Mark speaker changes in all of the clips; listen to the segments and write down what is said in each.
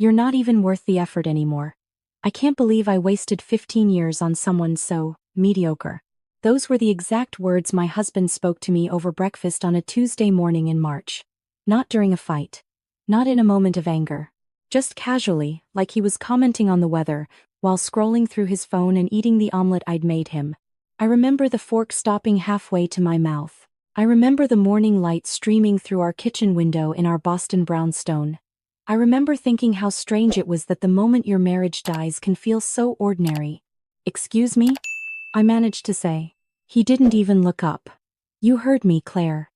Speaker 1: You're not even worth the effort anymore. I can't believe I wasted 15 years on someone so mediocre. Those were the exact words my husband spoke to me over breakfast on a Tuesday morning in March. Not during a fight. Not in a moment of anger. Just casually, like he was commenting on the weather, while scrolling through his phone and eating the omelet I'd made him. I remember the fork stopping halfway to my mouth. I remember the morning light streaming through our kitchen window in our Boston brownstone. I remember thinking how strange it was that the moment your marriage dies can feel so ordinary. "Excuse me?" I managed to say. He didn't even look up. "You heard me, Claire.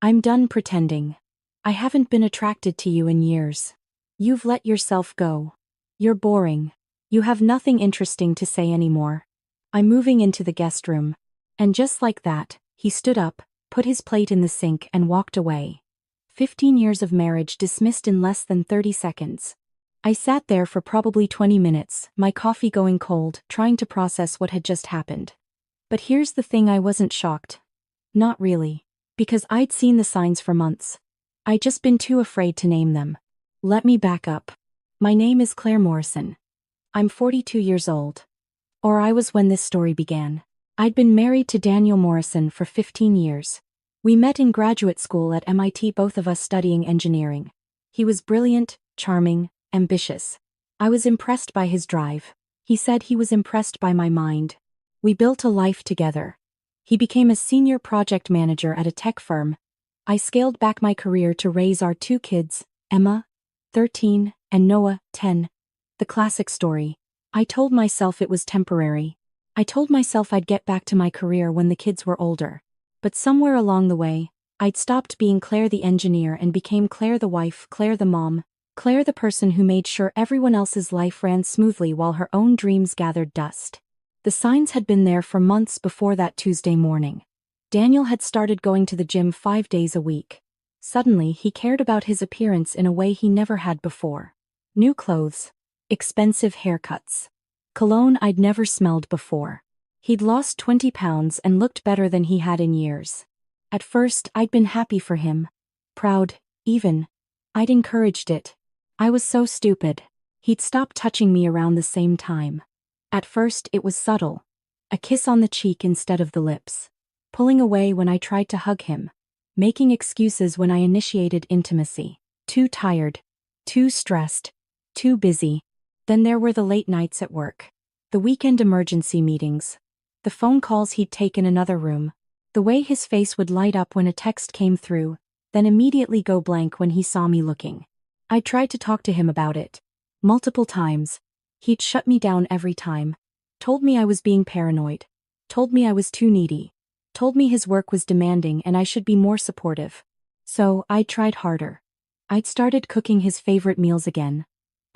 Speaker 1: I'm done pretending. I haven't been attracted to you in years. You've let yourself go. You're boring. You have nothing interesting to say anymore. I'm moving into the guest room." And just like that, he stood up, put his plate in the sink and walked away. 15 years of marriage dismissed in less than 30 seconds. I sat there for probably 20 minutes, my coffee going cold, trying to process what had just happened. But here's the thing, I wasn't shocked. Not really. Because I'd seen the signs for months. I'd just been too afraid to name them. Let me back up. My name is Claire Morrison. I'm 42 years old. Or I was when this story began. I'd been married to Daniel Morrison for 15 years. We met in graduate school at MIT, both of us studying engineering. He was brilliant, charming, ambitious. I was impressed by his drive. He said he was impressed by my mind. We built a life together. He became a senior project manager at a tech firm. I scaled back my career to raise our 2 kids, Emma, 13, and Noah, 10. The classic story. I told myself it was temporary. I told myself I'd get back to my career when the kids were older. But somewhere along the way, I'd stopped being Claire the engineer and became Claire the wife, Claire the mom, Claire the person who made sure everyone else's life ran smoothly while her own dreams gathered dust. The signs had been there for months before that Tuesday morning. Daniel had started going to the gym 5 days a week. Suddenly, he cared about his appearance in a way he never had before. New clothes. Expensive haircuts. Cologne I'd never smelled before. He'd lost 20 pounds and looked better than he had in years. At first, I'd been happy for him. Proud, even. I'd encouraged it. I was so stupid. He'd stopped touching me around the same time. At first, it was subtle. A kiss on the cheek instead of the lips. Pulling away when I tried to hug him. Making excuses when I initiated intimacy. Too tired. Too stressed. Too busy. Then there were the late nights at work. The weekend emergency meetings. The phone calls he'd take in another room. The way his face would light up when a text came through, then immediately go blank when he saw me looking. I tried to talk to him about it. Multiple times. He'd shut me down every time. Told me I was being paranoid. Told me I was too needy. Told me his work was demanding and I should be more supportive. So, I tried harder. I'd started cooking his favorite meals again.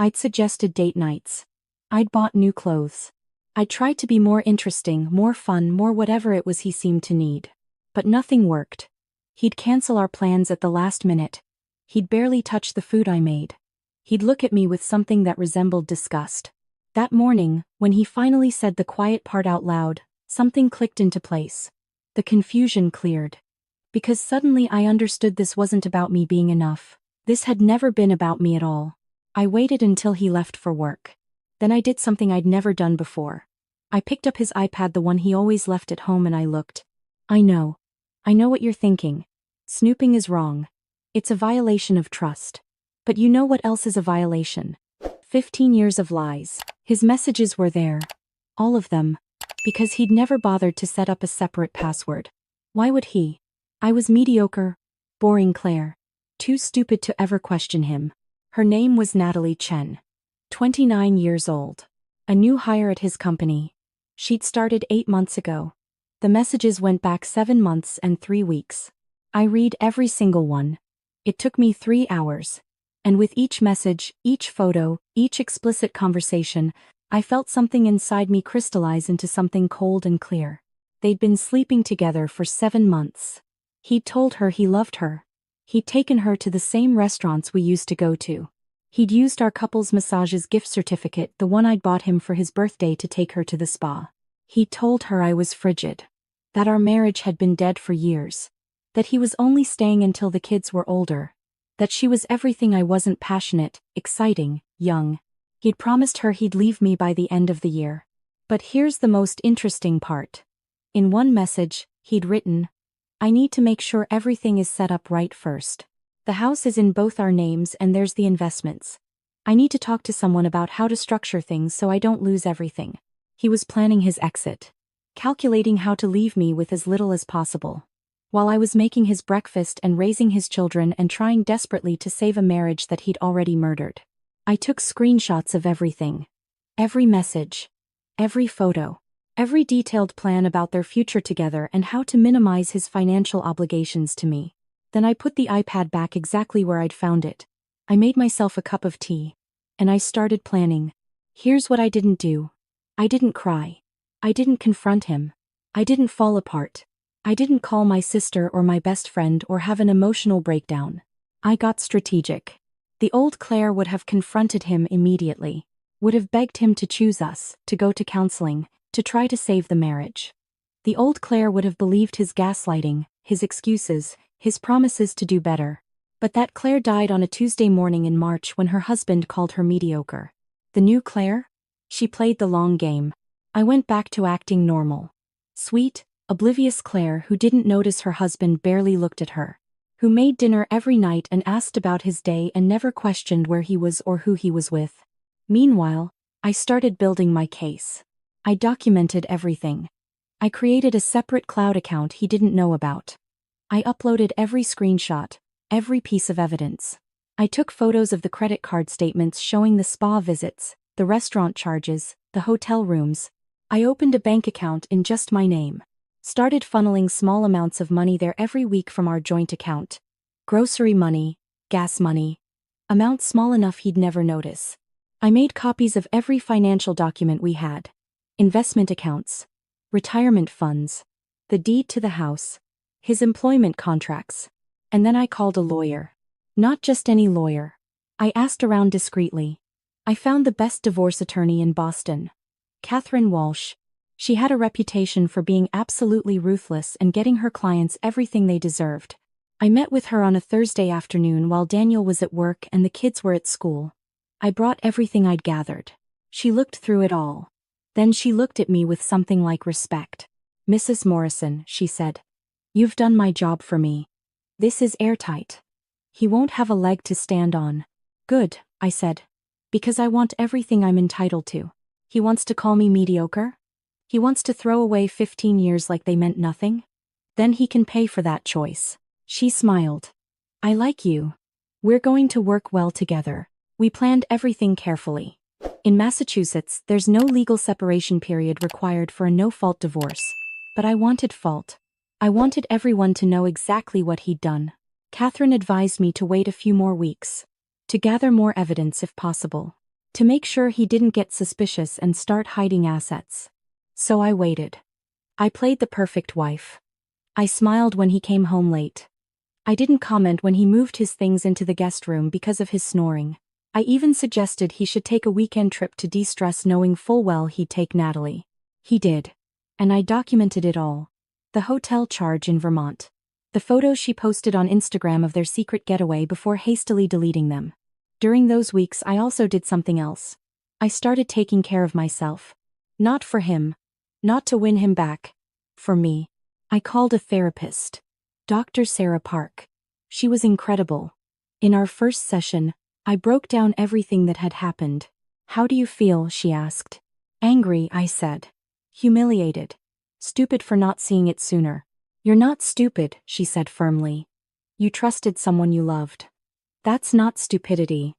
Speaker 1: I'd suggested date nights. I'd bought new clothes. I tried to be more interesting, more fun, more whatever it was he seemed to need. But nothing worked. He'd cancel our plans at the last minute. He'd barely touch the food I made. He'd look at me with something that resembled disgust. That morning, when he finally said the quiet part out loud, something clicked into place. The confusion cleared. Because suddenly I understood this wasn't about me being enough. This had never been about me at all. I waited until he left for work. Then I did something I'd never done before. I picked up his iPad, the one he always left at home, and I looked. I know what you're thinking. Snooping is wrong. It's a violation of trust. But you know what else is a violation? 15 years of lies. His messages were there. All of them. Because he'd never bothered to set up a separate password. Why would he? I was mediocre, boring Claire. Too stupid to ever question him. Her name was Natalie Chen. 29 years old. A new hire at his company. She'd started 8 months ago. The messages went back 7 months and 3 weeks. I read every single one. It took me 3 hours. And with each message, each photo, each explicit conversation, I felt something inside me crystallize into something cold and clear. They'd been sleeping together for 7 months. He'd told her he loved her. He'd taken her to the same restaurants we used to go to. He'd used our couple's massage's gift certificate, the one I'd bought him for his birthday, to take her to the spa. He'd told her I was frigid. That our marriage had been dead for years. That he was only staying until the kids were older. That she was everything I wasn't: passionate, exciting, young. He'd promised her he'd leave me by the end of the year. But here's the most interesting part. In one message, he'd written, "I need to make sure everything is set up right first. The house is in both our names and there's the investments. I need to talk to someone about how to structure things so I don't lose everything." He was planning his exit, calculating how to leave me with as little as possible, while I was making his breakfast and raising his children and trying desperately to save a marriage that he'd already murdered. I took screenshots of everything. Every message. Every photo. Every detailed plan about their future together and how to minimize his financial obligations to me. Then I put the iPad back exactly where I'd found it. I made myself a cup of tea. And I started planning. Here's what I didn't do. I didn't cry. I didn't confront him. I didn't fall apart. I didn't call my sister or my best friend or have an emotional breakdown. I got strategic. The old Claire would have confronted him immediately. Would have begged him to choose us, to go to counseling, to try to save the marriage. The old Claire would have believed his gaslighting, his excuses, his promises to do better. But that Claire died on a Tuesday morning in March when her husband called her mediocre. The new Claire? She played the long game. I went back to acting normal. Sweet, oblivious Claire who didn't notice her husband barely looked at her. Who made dinner every night and asked about his day and never questioned where he was or who he was with. Meanwhile, I started building my case. I documented everything. I created a separate cloud account he didn't know about. I uploaded every screenshot, every piece of evidence. I took photos of the credit card statements showing the spa visits, the restaurant charges, the hotel rooms. I opened a bank account in just my name. Started funneling small amounts of money there every week from our joint account. Grocery money, gas money. Amounts small enough he'd never notice. I made copies of every financial document we had. Investment accounts. Retirement funds. The deed to the house. His employment contracts. And then I called a lawyer. Not just any lawyer. I asked around discreetly. I found the best divorce attorney in Boston. Catherine Walsh. She had a reputation for being absolutely ruthless and getting her clients everything they deserved. I met with her on a Thursday afternoon while Daniel was at work and the kids were at school. I brought everything I'd gathered. She looked through it all. Then she looked at me with something like respect. "Mrs. Morrison," she said. "You've done my job for me. This is airtight. He won't have a leg to stand on." "Good," I said. "Because I want everything I'm entitled to." "He wants to call me mediocre? He wants to throw away 15 years like they meant nothing? Then he can pay for that choice." She smiled. "I like you. We're going to work well together." We planned everything carefully. In Massachusetts, there's no legal separation period required for a no-fault divorce. But I wanted fault. I wanted everyone to know exactly what he'd done. Catherine advised me to wait a few more weeks. To gather more evidence if possible. To make sure he didn't get suspicious and start hiding assets. So I waited. I played the perfect wife. I smiled when he came home late. I didn't comment when he moved his things into the guest room because of his snoring. I even suggested he should take a weekend trip to de-stress knowing full well he'd take Natalie. He did. And I documented it all. The hotel charge in Vermont. The photos she posted on Instagram of their secret getaway before hastily deleting them. During those weeks I also did something else. I started taking care of myself. Not for him. Not to win him back. For me. I called a therapist. Dr. Sarah Park. She was incredible. In our first session, I broke down everything that had happened. "How do you feel?" she asked. "Angry," I said. "Humiliated. Stupid for not seeing it sooner." "You're not stupid," she said firmly. "You trusted someone you loved. That's not stupidity.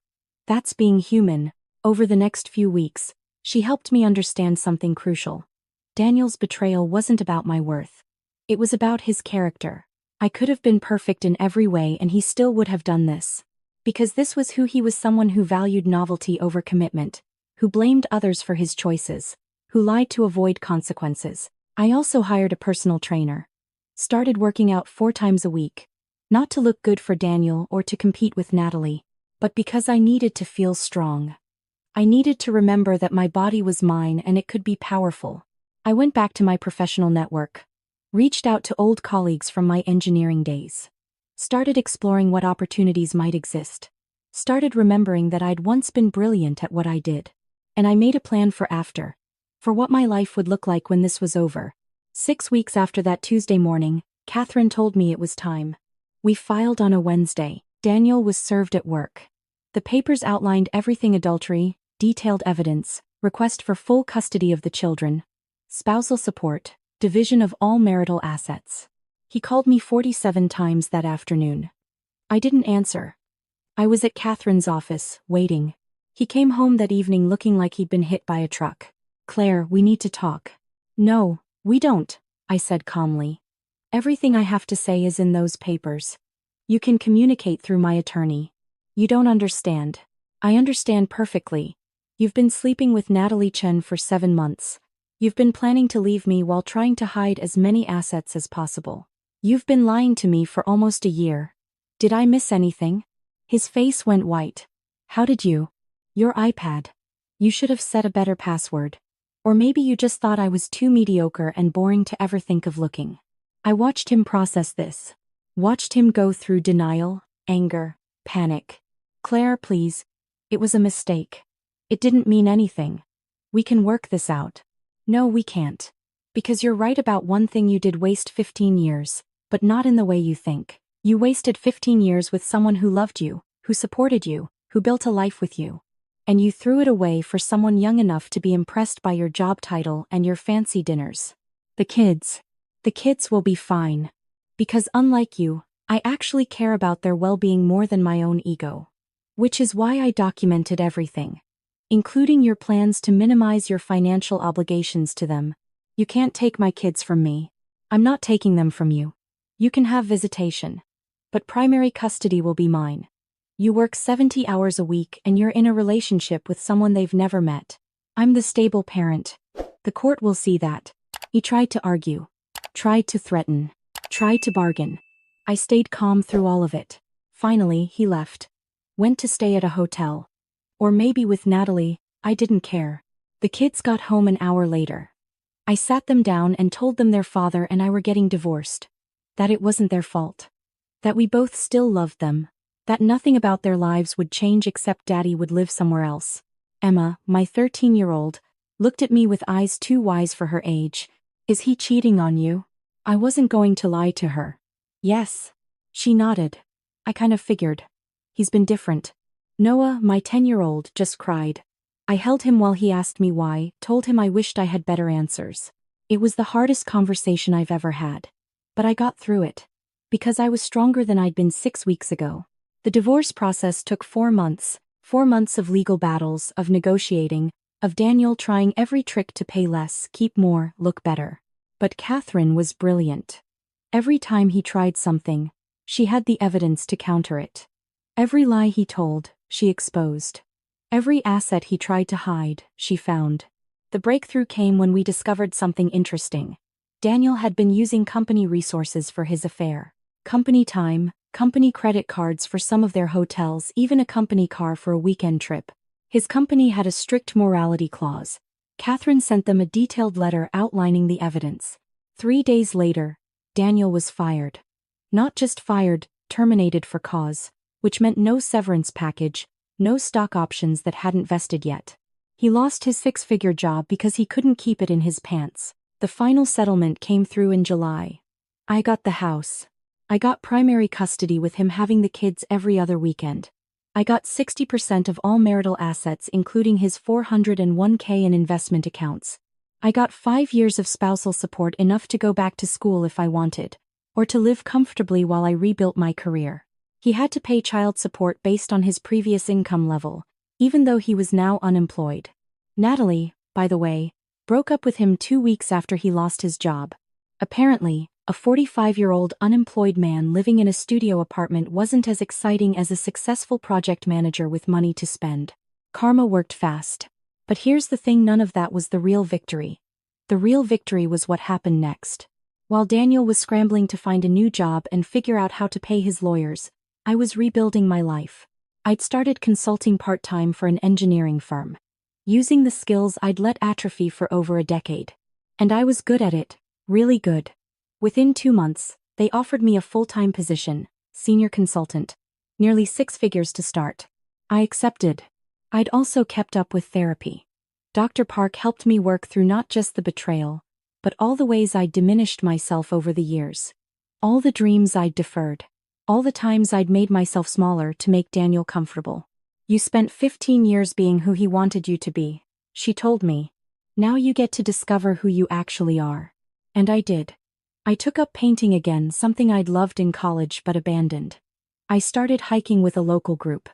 Speaker 1: That's being human." Over the next few weeks, she helped me understand something crucial. Daniel's betrayal wasn't about my worth. It was about his character. I could have been perfect in every way and he still would have done this. Because this was who he was, someone who valued novelty over commitment, who blamed others for his choices, who lied to avoid consequences. I also hired a personal trainer. Started working out 4 times a week. Not to look good for Daniel or to compete with Natalie, but because I needed to feel strong. I needed to remember that my body was mine and it could be powerful. I went back to my professional network. Reached out to old colleagues from my engineering days. Started exploring what opportunities might exist. Started remembering that I'd once been brilliant at what I did. And I made a plan for what my life would look like when this was over. 6 weeks after that Tuesday morning, Catherine told me it was time. We filed on a Wednesday. Daniel was served at work. The papers outlined everything: adultery, detailed evidence, request for full custody of the children, spousal support, division of all marital assets. He called me 47 times that afternoon. I didn't answer. I was at Catherine's office, waiting. He came home that evening looking like he'd been hit by a truck. "Claire, we need to talk." "No, we don't," I said calmly. "Everything I have to say is in those papers. You can communicate through my attorney." "You don't understand." "I understand perfectly. You've been sleeping with Natalie Chen for 7 months. You've been planning to leave me while trying to hide as many assets as possible. You've been lying to me for almost a year. Did I miss anything?" His face went white. "How did you? Your iPad. You should have set a better password. Or maybe you just thought I was too mediocre and boring to ever think of looking." I watched him process this. Watched him go through denial, anger, panic. "Claire, please. It was a mistake. It didn't mean anything. We can work this out." "No, we can't. Because you're right about one thing: you did waste 15 years, but not in the way you think. You wasted 15 years with someone who loved you, who supported you, who built a life with you. And you threw it away for someone young enough to be impressed by your job title and your fancy dinners. The kids will be fine. Because unlike you, I actually care about their well-being more than my own ego. Which is why I documented everything. Including your plans to minimize your financial obligations to them. You can't take my kids from me. I'm not taking them from you. You can have visitation. But primary custody will be mine. You work 70 hours a week and you're in a relationship with someone they've never met. I'm the stable parent. The court will see that." He tried to argue. Tried to threaten. Tried to bargain. I stayed calm through all of it. Finally, he left. Went to stay at a hotel. Or maybe with Natalie, I didn't care. The kids got home an hour later. I sat them down and told them their father and I were getting divorced. That it wasn't their fault. That we both still loved them. That nothing about their lives would change except Daddy would live somewhere else. Emma, my 13-year-old, looked at me with eyes too wise for her age. "Is he cheating on you?" I wasn't going to lie to her. "Yes." She nodded. "I kind of figured. He's been different." Noah, my 10-year-old, just cried. I held him while he asked me why, told him I wished I had better answers. It was the hardest conversation I've ever had. But I got through it. Because I was stronger than I'd been 6 weeks ago. The divorce process took 4 months. 4 months of legal battles, of negotiating, of Daniel trying every trick to pay less, keep more, look better. But Catherine was brilliant. Every time he tried something, she had the evidence to counter it. Every lie he told, she exposed. Every asset he tried to hide, she found. The breakthrough came when we discovered something interesting. Daniel had been using company resources for his affair. Company time, company credit cards for some of their hotels, even a company car for a weekend trip. His company had a strict morality clause. Catherine sent them a detailed letter outlining the evidence. 3 days later, Daniel was fired. Not just fired, terminated for cause, which meant no severance package, no stock options that hadn't vested yet. He lost his 6-figure job because he couldn't keep it in his pants. The final settlement came through in July. I got the house. I got primary custody with him having the kids every other weekend. I got 60% of all marital assets including his 401k and investment accounts. I got 5 years of spousal support, enough to go back to school if I wanted, or to live comfortably while I rebuilt my career. He had to pay child support based on his previous income level, even though he was now unemployed. Natalie, by the way, broke up with him 2 weeks after he lost his job. Apparently, a 45-year-old unemployed man living in a studio apartment wasn't as exciting as a successful project manager with money to spend. Karma worked fast. But here's the thing: none of that was the real victory. The real victory was what happened next. While Daniel was scrambling to find a new job and figure out how to pay his lawyers, I was rebuilding my life. I'd started consulting part-time for an engineering firm, using the skills I'd let atrophy for over a decade. And I was good at it, really good. Within 2 months, they offered me a full-time position, senior consultant. Nearly 6 figures to start. I accepted. I'd also kept up with therapy. Dr. Park helped me work through not just the betrayal, but all the ways I'd diminished myself over the years. All the dreams I'd deferred. All the times I'd made myself smaller to make Daniel comfortable. You spent 15 years being who he wanted you to be, she told me. Now you get to discover who you actually are. And I did. I took up painting again, something I'd loved in college but abandoned. I started hiking with a local group.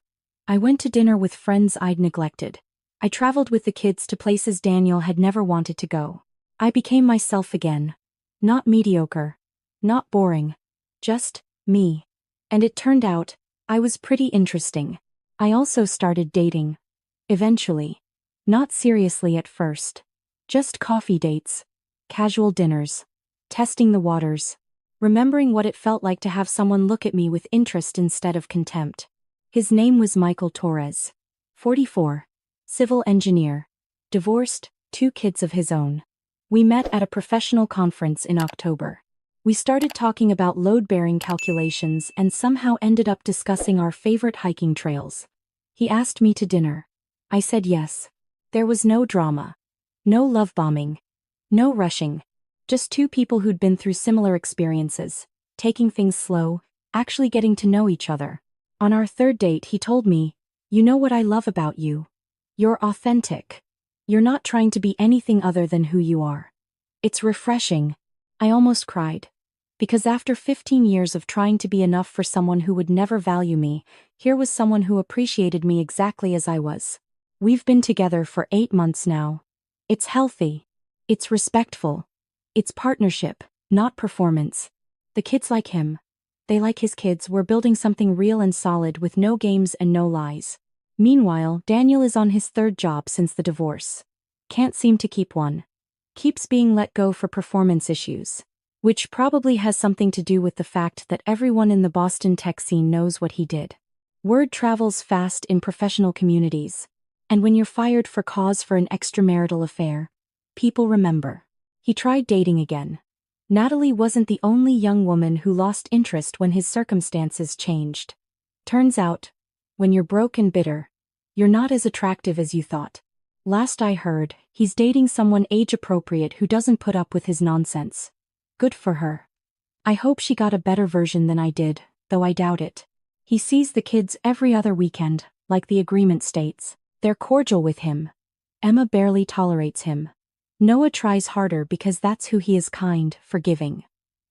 Speaker 1: I went to dinner with friends I'd neglected. I traveled with the kids to places Daniel had never wanted to go. I became myself again. Not mediocre. Not boring. Just me. And it turned out, I was pretty interesting. I also started dating. Eventually. Not seriously at first. Just coffee dates. Casual dinners. Testing the waters. Remembering what it felt like to have someone look at me with interest instead of contempt. His name was Michael Torres. 44. Civil engineer. Divorced, 2 kids of his own. We met at a professional conference in October. We started talking about load-bearing calculations and somehow ended up discussing our favorite hiking trails. He asked me to dinner. I said yes. There was no drama. No love bombing. No rushing. Just 2 people who'd been through similar experiences, taking things slow, actually getting to know each other. On our 3rd date he told me, "You know what I love about you? You're authentic. You're not trying to be anything other than who you are." It's refreshing. I almost cried. Because after 15 years of trying to be enough for someone who would never value me, here was someone who appreciated me exactly as I was. We've been together for 8 months now. It's healthy. It's respectful. It's partnership, not performance. The kids like him. They like his kids. We're building something real and solid with no games and no lies. Meanwhile, Daniel is on his 3rd job since the divorce. Can't seem to keep one. Keeps being let go for performance issues. Which probably has something to do with the fact that everyone in the Boston tech scene knows what he did. Word travels fast in professional communities. And when you're fired for cause for an extramarital affair, people remember. He tried dating again. Natalie wasn't the only young woman who lost interest when his circumstances changed. Turns out, when you're broke and bitter, you're not as attractive as you thought. Last I heard, he's dating someone age-appropriate who doesn't put up with his nonsense. Good for her. I hope she got a better version than I did, though I doubt it. He sees the kids every other weekend, like the agreement states. They're cordial with him. Emma barely tolerates him. Noah tries harder because that's who he is, kind, forgiving.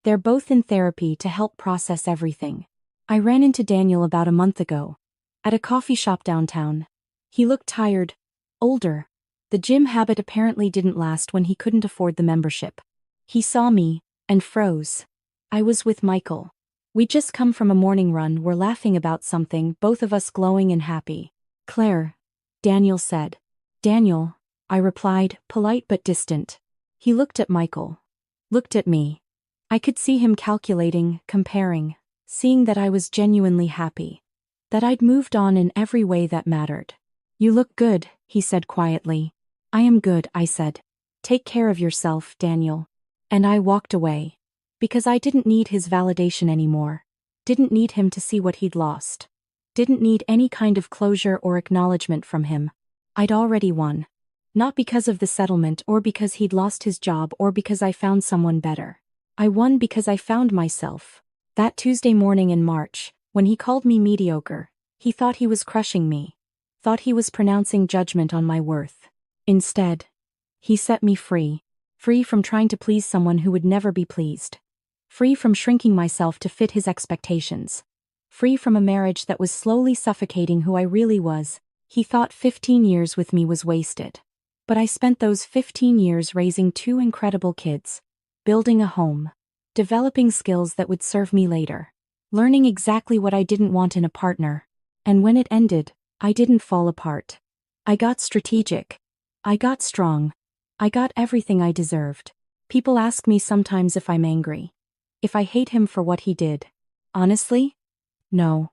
Speaker 1: They're both in therapy to help process everything. I ran into Daniel about a month ago. At a coffee shop downtown. He looked tired. Older. The gym habit apparently didn't last when he couldn't afford the membership. He saw me, and froze. I was with Michael. We'd just come from a morning run. We're laughing about something, both of us glowing and happy. "Claire," Daniel said. "Daniel," I replied, polite but distant. He looked at Michael. Looked at me. I could see him calculating, comparing, seeing that I was genuinely happy. That I'd moved on in every way that mattered. "You look good," he said quietly. "I am good," I said. "Take care of yourself, Daniel." And I walked away. Because I didn't need his validation anymore. Didn't need him to see what he'd lost. Didn't need any kind of closure or acknowledgement from him. I'd already won. Not because of the settlement or because he'd lost his job or because I found someone better. I won because I found myself. That Tuesday morning in March, when he called me mediocre, he thought he was crushing me. Thought he was pronouncing judgment on my worth. Instead, he set me free. Free from trying to please someone who would never be pleased. Free from shrinking myself to fit his expectations. Free from a marriage that was slowly suffocating who I really was. He thought 15 years with me was wasted. But I spent those 15 years raising 2 incredible kids. Building a home. Developing skills that would serve me later. Learning exactly what I didn't want in a partner. And when it ended, I didn't fall apart. I got strategic. I got strong. I got everything I deserved. People ask me sometimes if I'm angry. If I hate him for what he did. Honestly? No.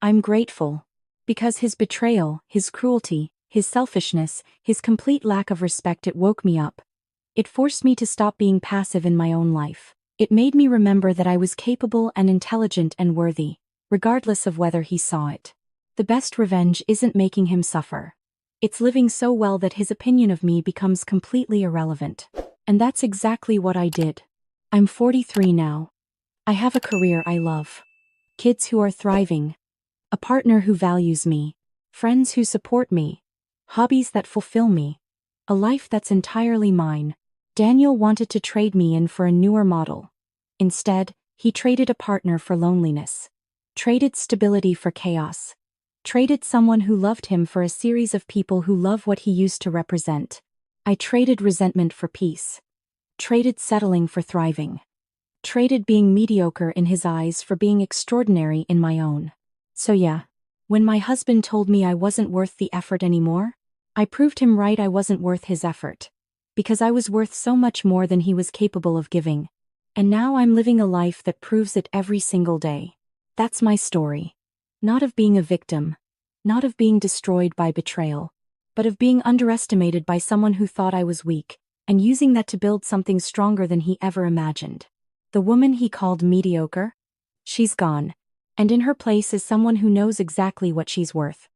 Speaker 1: I'm grateful. Because his betrayal, his cruelty, his selfishness, his complete lack of respect, it woke me up. It forced me to stop being passive in my own life. It made me remember that I was capable and intelligent and worthy, regardless of whether he saw it. The best revenge isn't making him suffer. It's living so well that his opinion of me becomes completely irrelevant. And that's exactly what I did. I'm 43 now. I have a career I love. Kids who are thriving. A partner who values me. Friends who support me. Hobbies that fulfill me. A life that's entirely mine. Daniel wanted to trade me in for a newer model. Instead, he traded a partner for loneliness. Traded stability for chaos. Traded someone who loved him for a series of people who love what he used to represent. I traded resentment for peace. Traded settling for thriving. Traded being mediocre in his eyes for being extraordinary in my own. So yeah, when my husband told me I wasn't worth the effort anymore, I proved him right. I wasn't worth his effort. Because I was worth so much more than he was capable of giving. And now I'm living a life that proves it every single day. That's my story. Not of being a victim. Not of being destroyed by betrayal. But of being underestimated by someone who thought I was weak, and using that to build something stronger than he ever imagined. The woman he called mediocre? She's gone. And in her place is someone who knows exactly what she's worth.